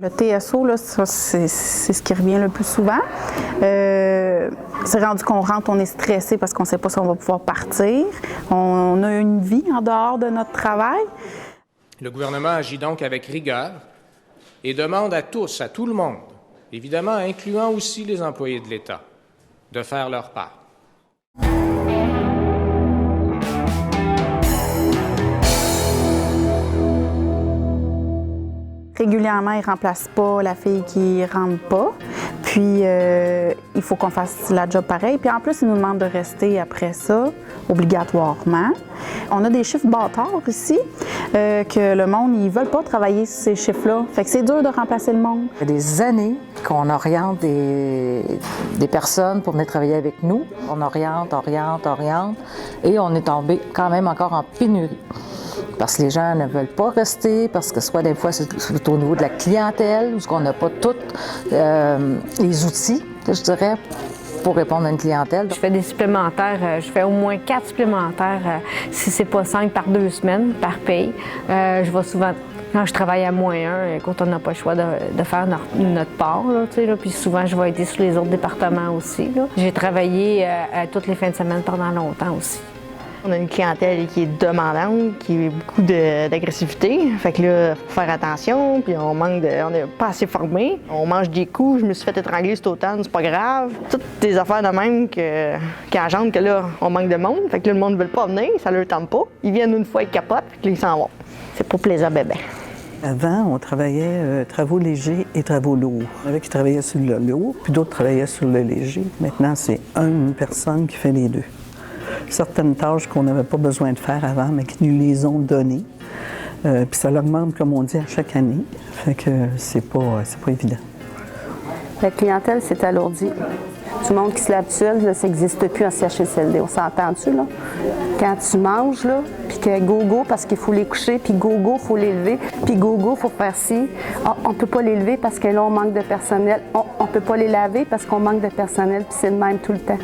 Le TSO, là, ça, c'est ce qui revient le plus souvent. C'est rendu qu'on rentre, on est stressé parce qu'on ne sait pas si on va pouvoir partir. On a une vie en dehors de notre travail. Le gouvernement agit donc avec rigueur et demande à tous, à tout le monde, évidemment incluant aussi les employés de l'État, de faire leur part. Régulièrement, ils ne remplacent pas la fille qui ne rentre pas. Puis, il faut qu'on fasse la job pareil. Puis, en plus, ils nous demandent de rester après ça, obligatoirement. On a des chiffres bâtards ici, que le monde, ils ne veulent pas travailler ces chiffres-là. Fait que c'est dur de remplacer le monde. Il y a des années qu'on oriente des personnes pour venir travailler avec nous. On oriente, et on est tombé quand même encore en pénurie. Parce que les gens ne veulent pas rester, parce que soit des fois c'est au niveau de la clientèle, ou qu'on n'a pas tous les outils, je dirais, pour répondre à une clientèle. Je fais des supplémentaires, je fais au moins 4 supplémentaires, si c'est pas 5 par 2 semaines, par paye. Je vais souvent, quand je travaille à -1, quand on n'a pas le choix de faire notre part, là, puis souvent je vais aider sur les autres départements aussi. J'ai travaillé toutes les fins de semaine pendant longtemps aussi. On a une clientèle qui est demandante, qui a beaucoup d'agressivité. Fait que là, faut faire attention, puis on n'est pas assez formé. On mange des coups, je me suis fait étrangler cet automne, c'est pas grave. Toutes des affaires de même qui engendrent que là, on manque de monde. Fait que là, le monde ne veut pas venir, ça leur tente pas. Ils viennent une fois, ils capotent, puis là, ils s'en vont. C'est pour plaisir bébé. Avant, on travaillait travaux légers et travaux lourds. Il y en avait qui travaillaient sur le lourd, puis d'autres travaillaient sur le léger. Maintenant, c'est une personne qui fait les deux. Certaines tâches qu'on n'avait pas besoin de faire avant, mais qui nous les ont données. Puis ça l'augmente, comme on dit, à chaque année. Fait que c'est pas évident. La clientèle s'est alourdie. Tout le monde qui se lave seul, là, ça n'existe plus en CHSLD. On s'entend-tu, là? Quand tu manges, là, puis que gogo, parce qu'il faut les coucher, puis gogo, il faut les lever, puis gogo, il faut faire ci. On ne peut pas les lever parce que là, on manque de personnel. On ne peut pas les laver parce qu'on manque de personnel, puis c'est le même tout le temps.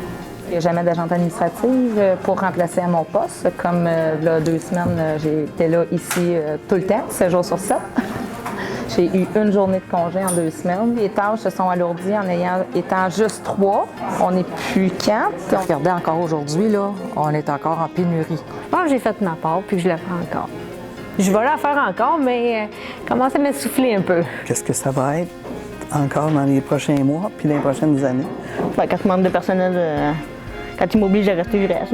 Il n'y a jamais d'agente administrative pour remplacer à mon poste. Comme là, 2 semaines, j'étais là ici tout le temps, 7 jours sur 7. J'ai eu une journée de congé en 2 semaines. Les tâches se sont alourdies étant juste 3. On n'est plus 4. Regardez encore aujourd'hui, là, on est encore en pénurie. Moi, j'ai fait ma part, puis je la fais encore. Je vais la faire encore, mais commence à m'essouffler un peu. Qu'est-ce que ça va être encore dans les prochains mois puis les prochaines années? Quand je manque de personnel, quand ils m'obligent à rester, je reste.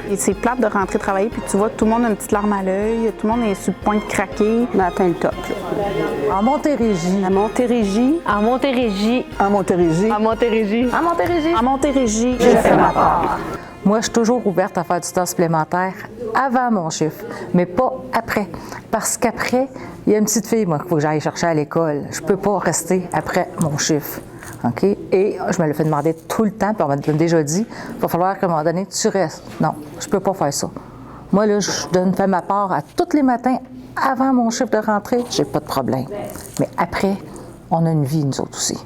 Et c'est plate de rentrer travailler, puis tu vois que tout le monde a une petite larme à l'œil, tout le monde est sur le point de craquer. On a atteint le top. Là. En Montérégie. À Montérégie. En Montérégie. En Montérégie. À Montérégie. En Montérégie. En Montérégie, Je fais ma part. Moi, je suis toujours ouverte à faire du temps supplémentaire avant mon chiffre, mais pas après. Parce qu'après, il y a une petite fille, moi, qu'il faut que j'aille chercher à l'école. Je ne peux pas rester après mon chiffre. OK? Et je me le fais demander tout le temps, puis on m'a déjà dit, il va falloir qu'à un moment donné, tu restes. Non, je ne peux pas faire ça. Moi, là, je fais ma part à tous les matins avant mon chiffre de rentrée, j'ai pas de problème. Mais après, on a une vie, nous autres aussi.